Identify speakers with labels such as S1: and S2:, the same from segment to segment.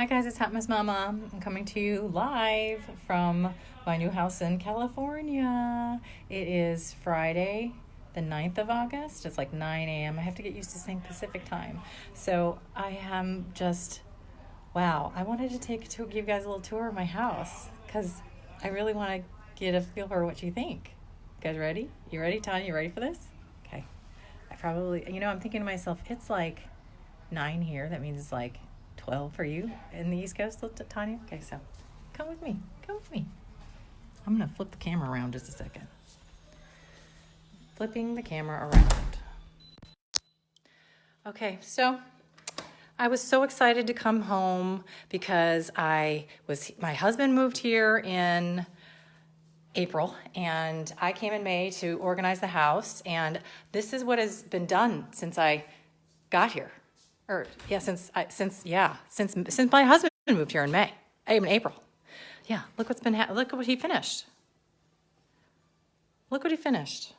S1: Hi guys, it's Hot Mess Mama. I'm coming to you live from my new house in California. It is Friday, the 9th of August. It's like 9 a.m. I have to get used to saying Pacific time. So I am just, wow. I wanted to give you guys a little tour of my house because I really want to get a feel for what you think. You guys ready? You ready, Tanya? You ready for this? Okay. I'm thinking to myself, it's like 9 here. That means it's like 12 for you in the East Coast, Tanya? Okay, so come with me. I'm going to flip the camera around just a second. Flipping the camera around. Okay, so I was so excited to come home because my husband moved here in April, and I came in May to organize the house, and this is what has been done since I got here. Since my husband moved here in April. Yeah, look what he finished. Look what he finished.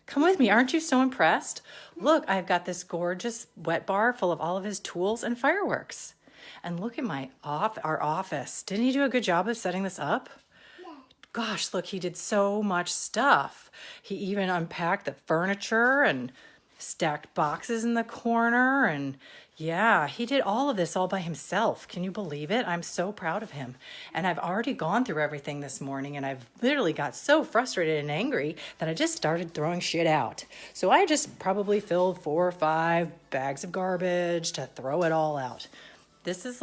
S1: Come with me, aren't you so impressed? Look, I've got this gorgeous wet bar full of all of his tools and fireworks. And look at our office. Didn't he do a good job of setting this up? Gosh, look, he did so much stuff. He even unpacked the furniture and stacked boxes in the corner. And yeah, he did all of this all by himself. Can you believe it? I'm so proud of him. And I've already gone through everything this morning, and I've literally got so frustrated and angry that I just started throwing shit out. So I just probably filled 4 or 5 bags of garbage to throw it all out. This is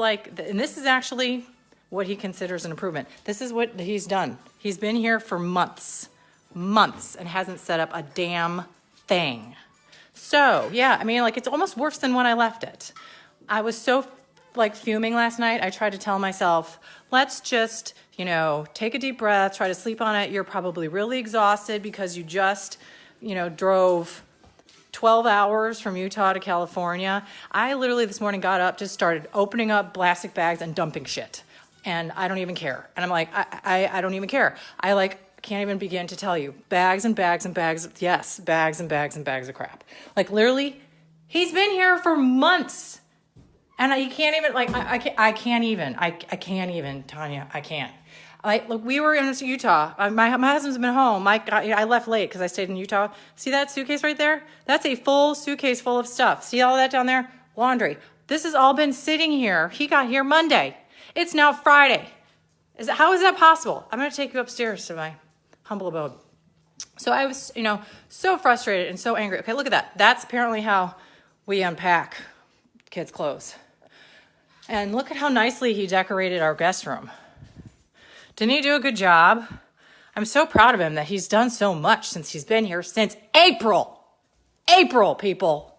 S1: actually what he considers an improvement. This is what he's done. He's been here for months, and hasn't set up a damn thing. So, yeah, it's almost worse than when I left it. I was so, fuming last night. I tried to tell myself, let's just, take a deep breath, try to sleep on it. You're probably really exhausted because you just, drove 12 hours from Utah to California. I literally this morning got up, just started opening up plastic bags and dumping shit. And I don't even care. And I'm like, I don't even care. I can't even begin to tell you. Bags and bags and bags. Yes, bags and bags and bags of crap. Literally, he's been here for months. And he can't even, I can't even, Tanya, I can't. Look, we were in Utah. My husband's been home. I left late because I stayed in Utah. See that suitcase right there? That's a full suitcase full of stuff. See all that down there? Laundry. This has all been sitting here. He got here Monday. It's now Friday. How is that possible? I'm going to take you upstairs to my humble abode. So I was, so frustrated and so angry. Okay, look at that. That's apparently how we unpack kids' clothes. And look at how nicely he decorated our guest room. Didn't he do a good job? I'm so proud of him that he's done so much since he's been here since April. April, people.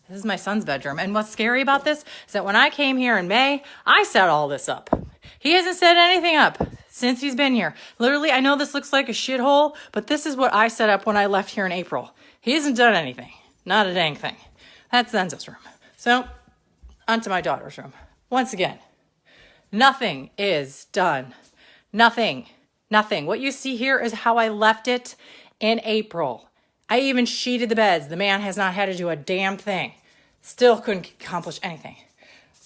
S1: This is my son's bedroom. And what's scary about this is that when I came here in May, I set all this up. He hasn't set anything up since he's been here. Literally, I know this looks like a shithole, but this is what I set up when I left here in April. He hasn't done anything. Not a dang thing. That's Enzo's room. So, onto my daughter's room. Once again, nothing is done. Nothing. What you see here is how I left it in April. I even sheeted the beds. The man has not had to do a damn thing. Still couldn't accomplish anything.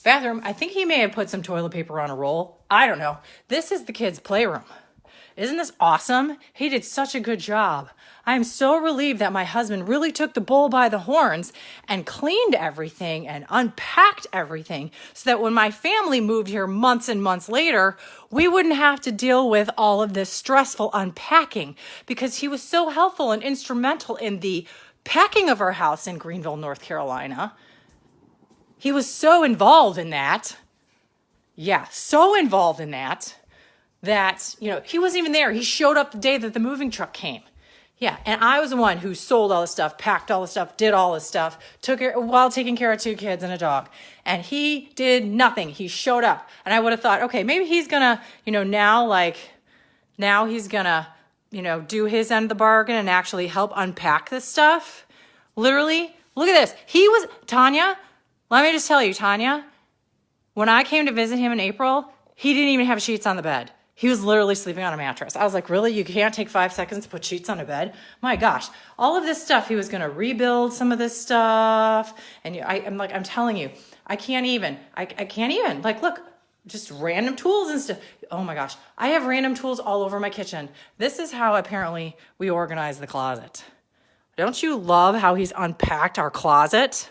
S1: Bathroom, I think he may have put some toilet paper on a roll. I don't know. This is the kids' playroom. Isn't this awesome? He did such a good job. I am so relieved that my husband really took the bull by the horns and cleaned everything and unpacked everything so that when my family moved here months and months later, we wouldn't have to deal with all of this stressful unpacking because he was so helpful and instrumental in the packing of our house in Greenville, North Carolina. He was so involved in that. Yeah, so involved in that he wasn't even there. He showed up the day that the moving truck came. Yeah, and I was the one who sold all the stuff, packed all the stuff, did all the stuff, while taking care of 2 kids and a dog. And he did nothing. He showed up. And I would have thought, okay, maybe he's going to, now he's going to, do his end of the bargain and actually help unpack this stuff. Literally, look at this. Tanya, let me just tell you, Tanya, when I came to visit him in April, he didn't even have sheets on the bed. He was literally sleeping on a mattress. I was like, really? You can't take 5 seconds to put sheets on a bed? My gosh. All of this stuff, he was going to rebuild some of this stuff. And I'm telling you, I can't even. I can't even. Like, look, just random tools and stuff. Oh my gosh. I have random tools all over my kitchen. This is how apparently we organize the closet. Don't you love how he's unpacked our closet?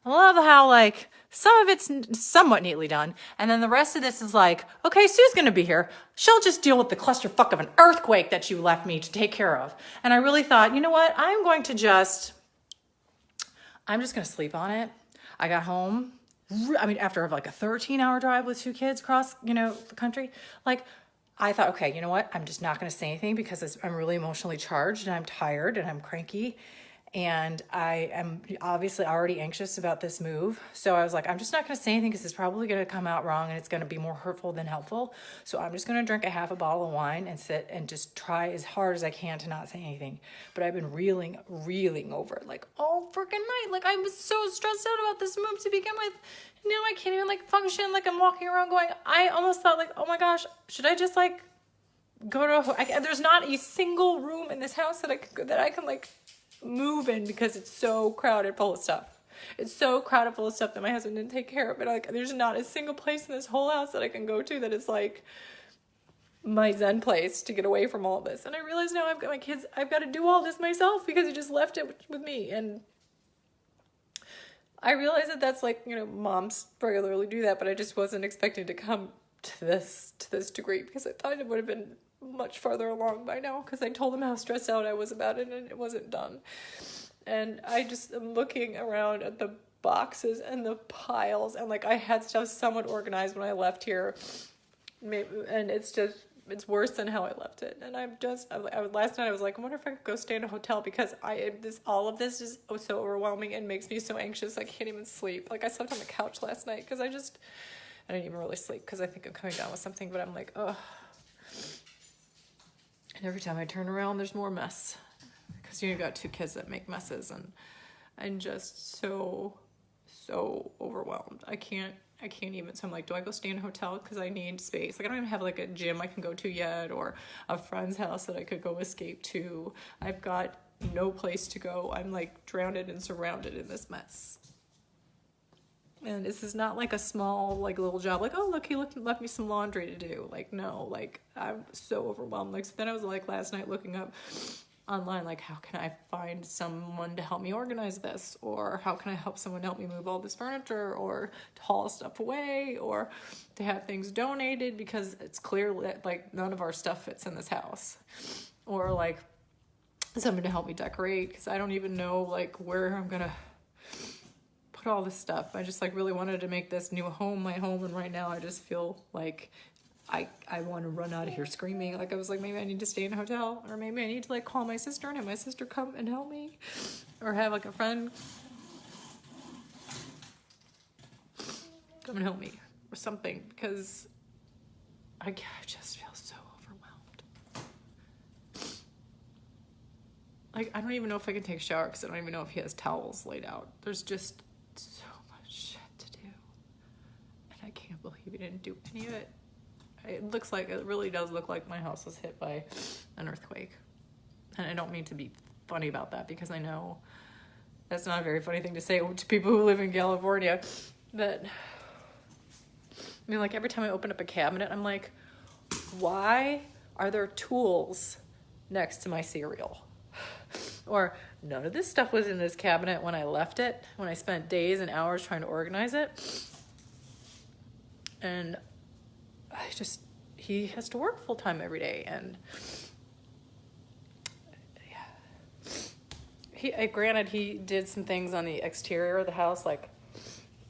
S1: I love how, like, some of it's somewhat neatly done. And then the rest of this is like, okay, Sue's going to be here. She'll just deal with the clusterfuck of an earthquake that you left me to take care of. And I really thought, you know what? I'm just going to sleep on it. I got home. I mean, after like a 13-hour drive with 2 kids across, the country, like, I thought, okay, you know what? I'm just not going to say anything because I'm really emotionally charged and I'm tired and I'm cranky. And I am obviously already anxious about this move. So I was like, I'm just not going to say anything because it's probably going to come out wrong and it's going to be more hurtful than helpful. So I'm just going to drink a half a bottle of wine and sit and just try as hard as I can to not say anything. But I've been reeling over it like all freaking night. Like I was so stressed out about this move to begin with. Now I can't even like function. Like I'm walking around going, I almost thought like, oh my gosh, should I just like go to there's not a single room in this house that I can like move in because it's so crowded full of stuff. It's so crowded full of stuff that my husband didn't take care of. But like, there's not a single place in this whole house that I can go to that is like my zen place to get away from all this. And I realize now I've got my kids, I've got to do all this myself because he just left it with me. And I realize that that's like, moms regularly do that, but I just wasn't expecting to come to this degree because I thought it would have been much farther along by now because I told him how stressed out I was about it and it wasn't done. And I just am looking around at the boxes and the piles and like I had stuff somewhat organized when I left here, and it's worse than how I left it. And last night I was like, I wonder if I could go stay in a hotel because all of this is so overwhelming and makes me so anxious I can't even sleep. Like I slept on the couch last night because I didn't even really sleep because I think I'm coming down with something, but I'm like, oh. And every time I turn around, there's more mess. Because you've got 2 kids that make messes, and I'm just so overwhelmed. I can't even. So I'm like, do I go stay in a hotel because I need space? Like I don't even have like a gym I can go to yet, or a friend's house that I could go escape to. I've got no place to go. I'm like drowned and surrounded in this mess. And this is not like a small, like little job. Like, oh, look, he left me some laundry to do. Like, no, like I'm so overwhelmed. Like, so then I was like last night looking up online, like, how can I find someone to help me organize this? Or how can I help someone help me move all this furniture or to haul stuff away or to have things donated because it's clear that like none of our stuff fits in this house. Or like someone to help me decorate because I don't even know like where I'm going to put all this stuff. I just like really wanted to make this new home my home, and right now I just feel like I want to run out of here screaming. Like I was like, maybe I need to stay in a hotel, or maybe I need to like call my sister and have my sister come and help me, or have like a friend come and help me or something, because I just feel so overwhelmed. Like I don't even know if I can take a shower because I don't even know if he has towels laid out. There's just so much shit to do, and I can't believe he didn't do any of it. It really does look like my house was hit by an earthquake, and I don't mean to be funny about that because I know that's not a very funny thing to say to people who live in California, but I mean, like every time I open up a cabinet, I'm like, why are there tools next to my cereal? Or none of this stuff was in this cabinet when I left it, when I spent days and hours trying to organize it. And he has to work full time every day. And yeah, granted, he did some things on the exterior of the house, like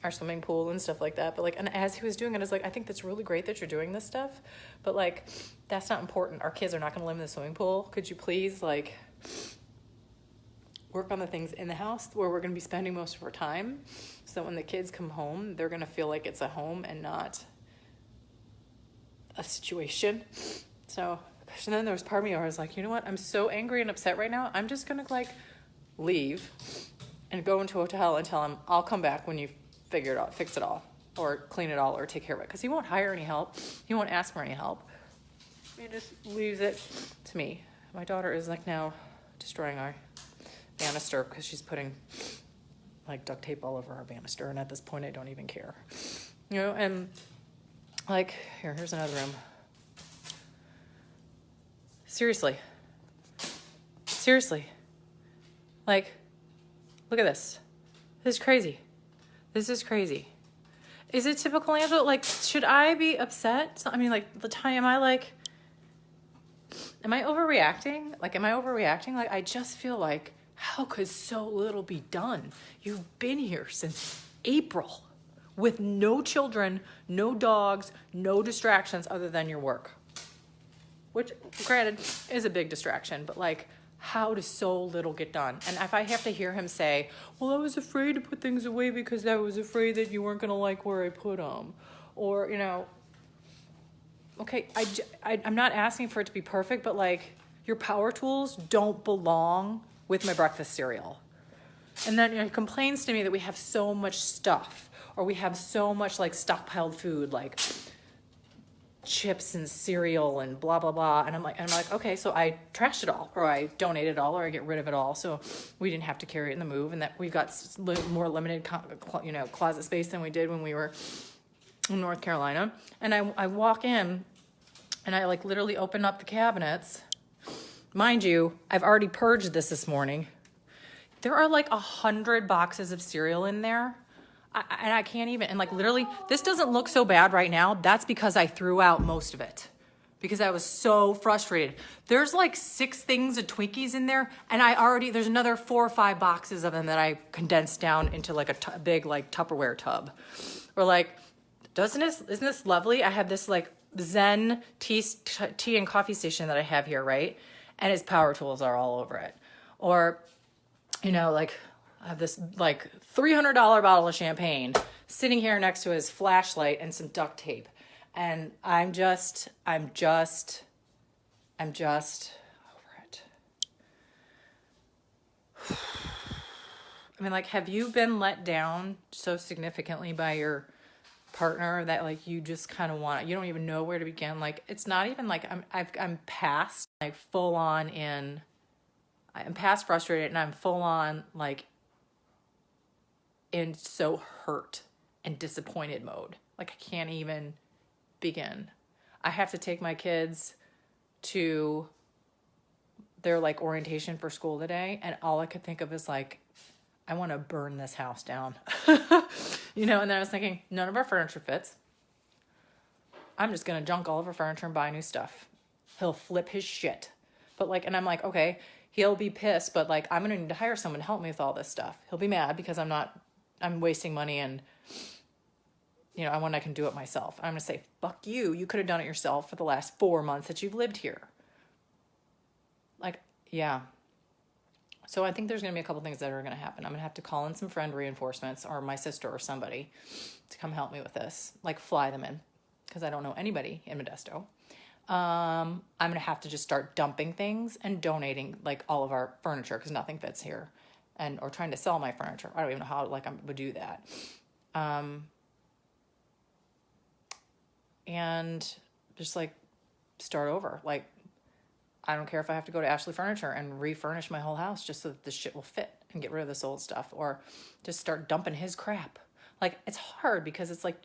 S1: our swimming pool and stuff like that. But like, and as he was doing it, I was like, I think that's really great that you're doing this stuff, but like, that's not important. Our kids are not going to live in the swimming pool. Could you please like work on the things in the house where we're going to be spending most of our time, so that when the kids come home, they're going to feel like it's a home and not a situation. So, and then there was part of me where I was like, you know what? I'm so angry and upset right now. I'm just going to like leave and go into a hotel and tell him I'll come back when you figure it out, fix it all, or clean it all, or take care of it. Because he won't hire any help. He won't ask for any help. He just leaves it to me. My daughter is like now destroying our banister because she's putting like duct tape all over our banister, and at this point I don't even care. You know, and like here's another room. Seriously. Like, look at this. This is crazy. This is crazy. Is it typical, Angela? Like, should I be upset? I mean, like, the time, am I overreacting? Like, I just feel like, how could so little be done? You've been here since April with no children, no dogs, no distractions other than your work. Which, granted, is a big distraction, but like, how does so little get done? And if I have to hear him say, well, I was afraid to put things away because I was afraid that you weren't going to like where I put them. Or, you know, okay, I'm not asking for it to be perfect, but like, your power tools don't belong with my breakfast cereal. And then he complains to me that we have so much stuff, or we have so much like stockpiled food, like chips and cereal and blah blah blah, and I'm like okay, so I trashed it all, or I donate it all, or I get rid of it all, so we didn't have to carry it in the move, and that we've got more limited closet space than we did when we were in North Carolina. And I walk in and I like literally open up the cabinets. Mind you, I've already purged this morning. There are like 100 boxes of cereal in there. And I can't even, and like literally, this doesn't look so bad right now. That's because I threw out most of it because I was so frustrated. There's like 6 things of Twinkies in there, and there's another 4 or 5 boxes of them that I condensed down into like a big like Tupperware tub. Or like, isn't this lovely? I have this like Zen tea and coffee station that I have here, right? And his power tools are all over it. Or, you know, like, I have this like $300 bottle of champagne sitting here next to his flashlight and some duct tape. And I'm just over it. I mean, like, have you been let down so significantly by your partner that like you just kind of you don't even know where to begin? Like, it's not even like I'm past like full on I'm past frustrated, and I'm full on like in so hurt and disappointed mode. Like, I can't even begin. I have to take my kids to their like orientation for school today, and all I could think of is like, I want to burn this house down. You know, and then I was thinking, none of our furniture fits. I'm just going to junk all of our furniture and buy new stuff. He'll flip his shit. But like, and I'm like, okay, he'll be pissed, but like, I'm going to need to hire someone to help me with all this stuff. He'll be mad because I'm wasting money, and, you know, when I can do it myself. I'm going to say, fuck you. You could have done it yourself for the last 4 months that you've lived here. Like, yeah. So I think there's going to be a couple things that are going to happen. I'm going to have to call in some friend reinforcements, or my sister or somebody, to come help me with this. Like, fly them in, because I don't know anybody in Modesto. I'm going to have to just start dumping things and donating like all of our furniture, because nothing fits here, or trying to sell my furniture. I don't even know how like I would do that. And just like start over. Like, I don't care if I have to go to Ashley Furniture and refurnish my whole house just so that the shit will fit, and get rid of this old stuff, or just start dumping his crap. Like, it's hard because it's like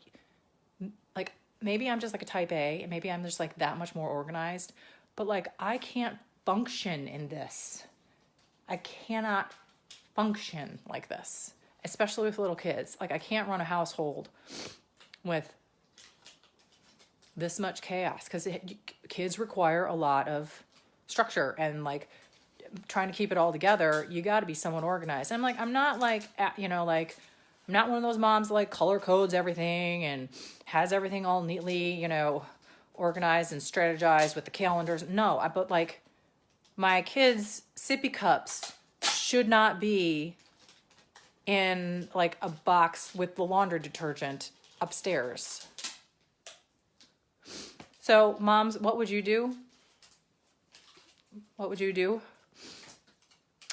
S1: maybe I'm just like a type A, and maybe I'm just like that much more organized, but like, I can't function in this. I cannot function like this, especially with little kids. Like, I can't run a household with this much chaos, because kids require a lot of structure, and like trying to keep it all together, you got to be somewhat organized. And I'm like, I'm not like, you know, like, I'm not one of those moms that like color codes everything and has everything all neatly, you know, organized and strategized with the calendars. No, but like, my kids' sippy cups should not be in like a box with the laundry detergent upstairs. So moms, what would you do? What would you do?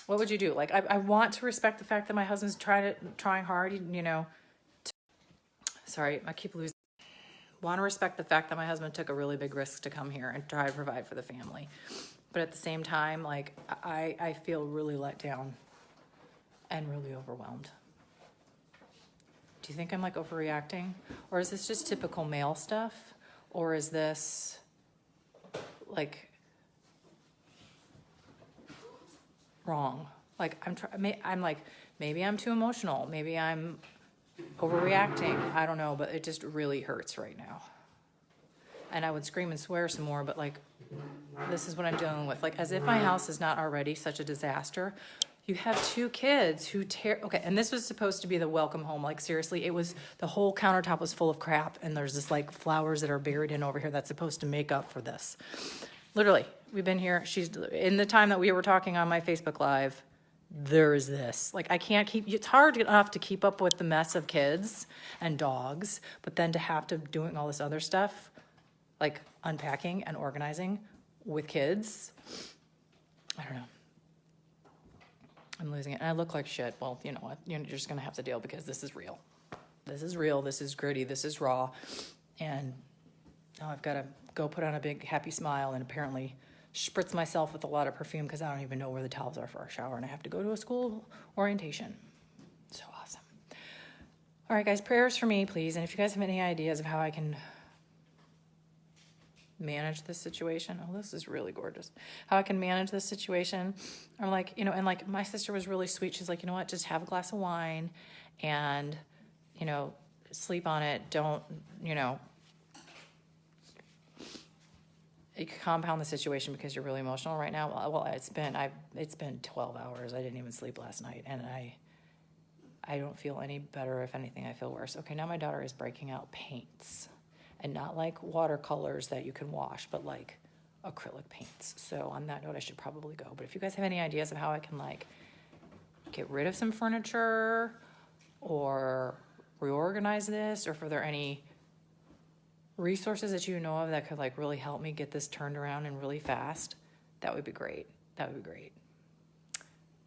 S1: What would you do? Like, I want to respect the fact that my husband's trying hard, you know. Sorry, I keep losing. want to respect the fact that my husband took a really big risk to come here and try to provide for the family. But at the same time, like, I feel really let down and really overwhelmed. Do you think I'm like overreacting? Or is this just typical male stuff? Or is this like wrong? Like I'm like, maybe I'm too emotional. Maybe I'm overreacting. I don't know, but it just really hurts right now. And I would scream and swear some more, but like, this is what I'm dealing with. Like, as if my house is not already such a disaster. You have 2 kids who okay, and this was supposed to be the welcome home. Like, seriously, it was, the whole countertop was full of crap, and there's this like flowers that are buried in over here that's supposed to make up for this. Literally, we've been here, in the time that we were talking on my Facebook Live, there is this. Like, I can't it's hard enough to keep up with the mess of kids and dogs, but then to have to doing all this other stuff, like unpacking and organizing with kids, I don't know. I'm losing it. And I look like shit. Well, you know what? You're just going to have to deal because this is real. This is real. This is gritty. This is raw. And now I've got to go put on a big happy smile and apparently spritz myself with a lot of perfume because I don't even know where the towels are for our shower. And I have to go to a school orientation. So awesome. All right, guys, prayers for me, please. And if you guys have any ideas of how I can manage this situation. Oh, this is really gorgeous. How I can manage this situation. I'm like, you know, and like my sister was really sweet. She's like, you know what, just have a glass of wine and, you know, sleep on it. Don't, you know, it could compound the situation because you're really emotional right now. Well, it's been 12 hours. I didn't even sleep last night. And I don't feel any better. If anything, I feel worse. Okay, now my daughter is breaking out paints. And not like watercolors that you can wash, but like acrylic paints. So on that note, I should probably go. But if you guys have any ideas of how I can like get rid of some furniture or reorganize this, or if there are any resources that you know of that could like really help me get this turned around and really fast, that would be great. That would be great.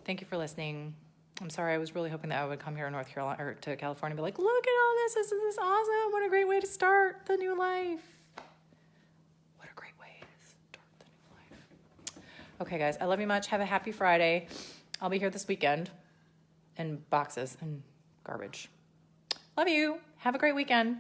S1: Thank you for listening. I'm sorry, I was really hoping that I would come here to North Carolina or to California and be like, look at all this. This is awesome. What a great way to start the new life. What a great way to start the new life. Okay, guys, I love you much. Have a happy Friday. I'll be here this weekend in boxes and garbage. Love you. Have a great weekend.